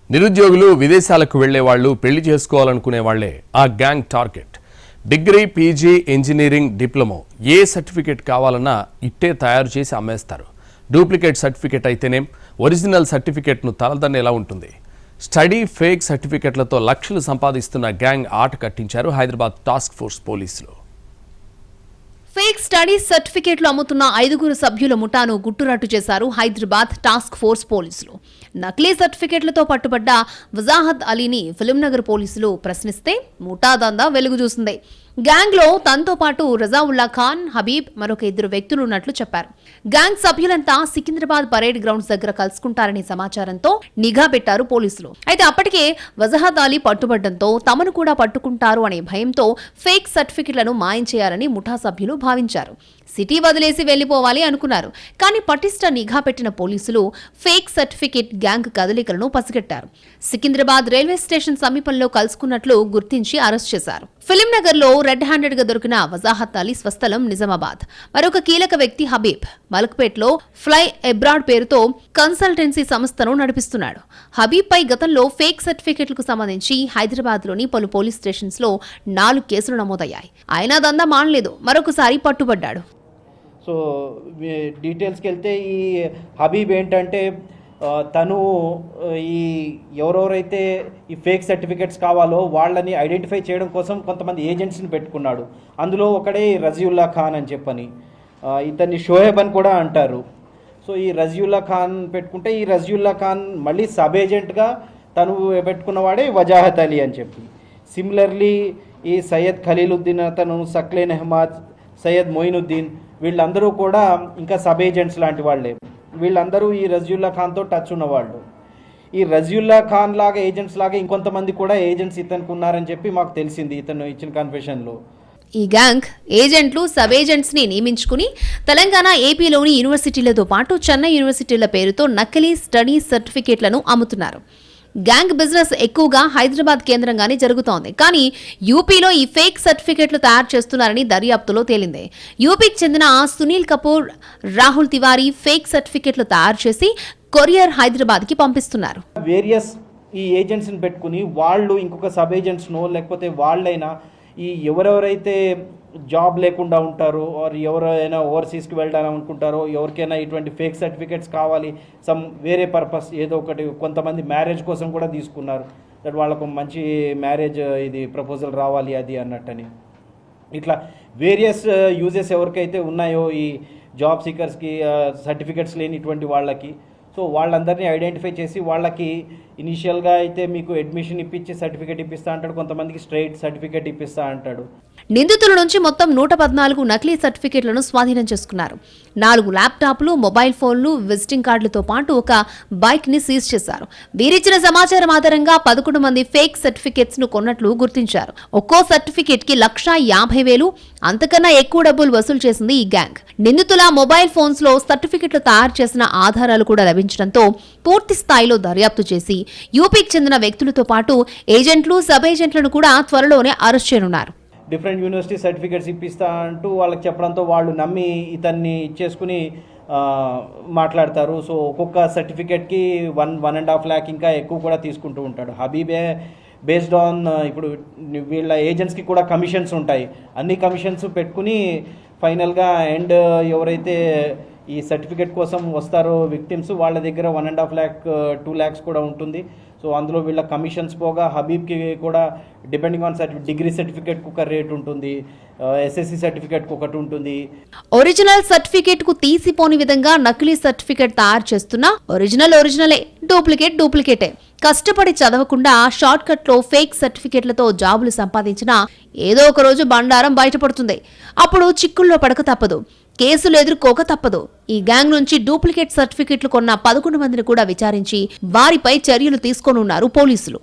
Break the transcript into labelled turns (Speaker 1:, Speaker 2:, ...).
Speaker 1: నిరుద్యోగులు విదేశాలకు వెళ్లే వాళ్ళు పెళ్లి చేసుకోవాలనుకునే వాళ్లే ఆ gang target. Degree, PG, engineering, diploma ఏ సర్టిఫికేట్ కావాలన్నా ఇట్టే తయారు చేసి అమ్మేస్తారు. డూప్లికేట్ సర్టిఫికేట్ అయితేనేం ఒరిజినల్ సర్టిఫికేట్ను తలదన్నేలా ఉంటుంది. స్టడీ ఫేక్ సర్టిఫికేట్లతో లక్షలు సంపాదిస్తున్న గ్యాంగ్ ఆట కట్టించారు హైదరాబాద్ టాస్క్ ఫోర్స్ పోలీసులు.
Speaker 2: ఫేక్ స్టడీస్ సర్టిఫికేట్లు అమ్ముతున్న 5 సభ్యుల ముఠాను గుట్టురట్టు చేశారు హైదరాబాద్ టాస్క్ ఫోర్స్ పోలీసులు. నకిలీ సర్టిఫికేట్లతో పట్టుబడ్డ వజాహత్ అలీని ఫిలింనగర్ పోలీసులు ప్రశ్నిస్తే ముఠా దందా వెలుగు చూసింది. గ్యాంగ్ లో తనతో పాటు రజావుల్లా ఖాన్, హబీబ్, మరొక 2 వ్యక్తులు ఉన్నట్లు చెప్పారు. గ్యాంగ్ సభ్యులంతా సికింద్రాబాద్ పరేడ్ గ్రౌండ్స్ దగ్గర కలుసుకుంటారనే సమాచారంతో నిఘా పెట్టారు పోలీసులు. అయితే అప్పటికే వజాహత్ అలీ పట్టుబడ్డంతో తమను కూడా పట్టుకుంటారు అనే భయంతో ఫేక్ సర్టిఫికెట్లను మాయం చేయాలని ముఠా సభ్యులు భావించారు. సిటీ వదిలేసి వెళ్లిపోవాలి అనుకున్నారు. కానీ పటిష్ట నిఘా పెట్టిన పోలీసులు ఫేక్ సర్టిఫికేట్ గ్యాంగ్ కదలికలను పసిగట్టారు. సికింద్రాబాద్ రైల్వే స్టేషన్ సమీపంలో కలుసుకున్నట్లు గుర్తించి అరెస్ట్ చేశారు. ఫిలింనగర్ లో రెడ్ హ్యాండెడ్ గా దొరికిన వజాహత్ అలీ స్వస్థలం నిజామాబాద్. మరొక కీలక వ్యక్తి హబీబ్ మలక్పేట్లో ఫ్లై అబ్రాడ్ పేరుతో కన్సల్టెన్సీ సంస్థను నడిపిస్తున్నాడు. హబీబ్ పై గతంలో ఫేక్ సర్టిఫికెట్లకు సంబంధించి హైదరాబాద్ లోని పలు పోలీస్ స్టేషన్స్ లో 4 కేసులు నమోదయ్యాయి. అయినా దందా మానలేదు. మరొకసారి పట్టుబడ్డాడు.
Speaker 3: సో డీటెయిల్స్కి వెళ్తే ఈ హబీబ్ ఏంటంటే తను ఈ ఎవరెవరైతే ఈ ఫేక్ సర్టిఫికెట్స్ కావాలో వాళ్ళని ఐడెంటిఫై చేయడం కోసం కొంతమంది ఏజెంట్స్ని పెట్టుకున్నాడు. అందులో ఒకడే రజియుల్లా ఖాన్ అని చెప్పని, ఇతన్ని షోయబ్ అని కూడా అంటారు. సో ఈ రజియుల్లా ఖాన్ పెట్టుకుంటే ఈ రజియుల్లా ఖాన్ మళ్ళీ సబ్ ఏజెంట్గా తను పెట్టుకున్నవాడే వజాహత్ అలీ అని చెప్పి. సిమిలర్లీ ఈ సయ్యద్ ఖలీలుద్దీన్, అతను సక్లేన్ అహ్మద్, సయ్యద్ మొయినుద్దీన్, వీళ్ళందరూ కూడా ఇంకా సబ్ ఏజెంట్స్ లాంటి వాళ్ళే. వీళ్ళందరూ ఈ రజియుల్లా ఖాన్తో టచ్ ఉన్నవాళ్ళు. ఈ రజియుల్లా ఖాన్ లాగా ఏజెంట్స్ లాగా ఇంకొంతమంది కూడా ఏజెంట్స్ ఇతనికి ఉన్నారని చెప్పి మాకు తెలిసింది ఇతను ఇచ్చిన కన్ఫెషన్లో.
Speaker 2: ఈ గ్యాంగ్ ఏజెంట్లు, సబ్ ఏజెంట్స్ ని నియమించుకుని తెలంగాణ, ఏపీలోని యూనివర్సిటీలతో పాటు చెన్నై యూనివర్సిటీల పేరుతో నకిలీ స్టడీ సర్టిఫికేట్లను అమ్ముతున్నారు. గ్యాంగ్ బిజినెస్ ఎక్కువగా హైదరాబాద్ కేంద్రంగానే జరుగుతోంది. కానీ యూపీలో ఈ ఫేక్ సర్టిఫికేట్లు తయారు చేస్తున్నారని దర్యాప్తులో తేలింది. యూపీకి చెందిన సునీల్ కపూర్, రాహుల్ తివారీ ఫేక్ సర్టిఫికేట్లు తయారు చేసి కొరియర్ హైదరాబాద్ కి పంపిస్తున్నారు.
Speaker 3: వేరియస్ ఈ ఏజెంట్స్ని పెట్టుకుని వాళ్ళు ఇంకొక సబ్ ఏజెంట్స్నో లేకపోతే వాళ్ళైనా ఈ ఎవరెవరైతే జాబ్ లేకుండా ఉంటారో, ఎవరైనా ఓవర్సీస్కి వెళ్ళాలనుకుంటారో, ఎవరికైనా ఇటువంటి ఫేక్ సర్టిఫికేట్స్ కావాలి, సమ్ వేరే పర్పస్ ఏదో ఒకటి, కొంతమంది మ్యారేజ్ కోసం కూడా తీసుకున్నారు, దట్ వాళ్ళకు మంచి మ్యారేజ్ ఇది ప్రపోజల్ రావాలి అది అన్నట్టని. ఇట్లా వేరియస్ యూజెస్ ఎవరికైతే ఉన్నాయో ఈ జాబ్ సీకర్స్కి, సర్టిఫికేట్స్ లేని ఇటువంటి వాళ్ళకి, సో వాళ్ళందరినీ ఐడెంటిఫై చేసి వాళ్ళకి ఇనీషియల్గా అయితే మీకు అడ్మిషన్ ఇప్పించి సర్టిఫికేట్ ఇప్పిస్తా అంటాడు, కొంతమందికి స్ట్రైట్ సర్టిఫికేట్ ఇప్పిస్తా అంటాడు.
Speaker 2: నిందితుల నుంచి మొత్తం 114 నకిలీ సర్టిఫికేట్లను స్వాధీనం చేసుకున్నారు. 4 ల్యాప్టాప్లు, మొబైల్ ఫోన్లు, విజిటింగ్ కార్డులతో పాటు ఒక బైక్ ని సీజ్ చేశారు. వీరిచ్చిన సమాచారం ఆధారంగా 11 మంది ఫేక్ సర్టిఫికేట్స్ ను కొన్నట్లు గుర్తించారు. ఒక్కో సర్టిఫికేట్ కి 1,50,000 అంతకన్నా ఎక్కువ డబ్బులు వసూలు చేసింది ఈ గ్యాంగ్. నిందితుల మొబైల్ ఫోన్స్ లో సర్టిఫికెట్లు తయారు చేసిన ఆధారాలు కూడా లభించడంతో పూర్తి స్థాయిలో దర్యాప్తు చేసి యూపీకి చెందిన వ్యక్తులతో పాటు ఏజెంట్లు, సబ్ ఏజెంట్లను కూడా త్వరలోనే అరెస్ట్ చేయనున్నారు.
Speaker 3: డిఫరెంట్ యూనివర్సిటీ సర్టిఫికేట్స్ ఇప్పిస్తా అంటూ వాళ్ళకి చెప్పడంతో వాళ్ళు నమ్మి ఇతన్ని ఇచ్చేసుకుని మాట్లాడతారు. సో ఒక్కొక్క సర్టిఫికేట్కి 1.5 lakh ఇంకా ఎక్కువ కూడా తీసుకుంటూ ఉంటాడు. హబీబే బేస్డ్ ఆన్ ఇప్పుడు వీళ్ళ ఏజెంట్స్కి కూడా కమిషన్స్ ఉంటాయి. అన్ని కమిషన్స్ పెట్టుకుని ఫైనల్గా అండ్ ఎవరైతే ఈ సర్టిఫికేట్ కోసం వస్తారో విక్టిమ్స్, వాళ్ళ దగ్గర 1.5 lakh 2 lakhs కూడా ఉంటుంది. సో అందులో వీళ్ళ కమిషన్స్ పోగా హబీబ్కి కూడా డిపెండింగ్ ఆన్ డిగ్రీ సర్టిఫికేట్కి ఒక రేట్ ఉంటుంది, ఎస్ఎస్సి సర్టిఫికేట్కి ఒకటి ఉంటుంది.
Speaker 2: ఒరిజినల్ సర్టిఫికేట్కు తీసిపోని విధంగా నకిలీ సర్టిఫికేట్ తయారు చేస్తున్నా ఒరిజినలే, డూప్లికేటే. కష్టపడి చదవకుండా షార్ట్ కట్ లో ఫేక్ సర్టిఫికేట్లతో జాబులు సంపాదించినా ఏదో ఒక రోజు బండారం బయటపడుతుంది. అప్పుడు చిక్కుల్లో పడక తప్పదు, కేసులు ఎదుర్కోక తప్పదు. ఈ గ్యాంగ్ నుంచి డూప్లికేట్ సర్టిఫికెట్లు కొన్న 11 మందిని కూడా విచారించి వారిపై చర్యలు తీసుకోనున్నారు పోలీసులు.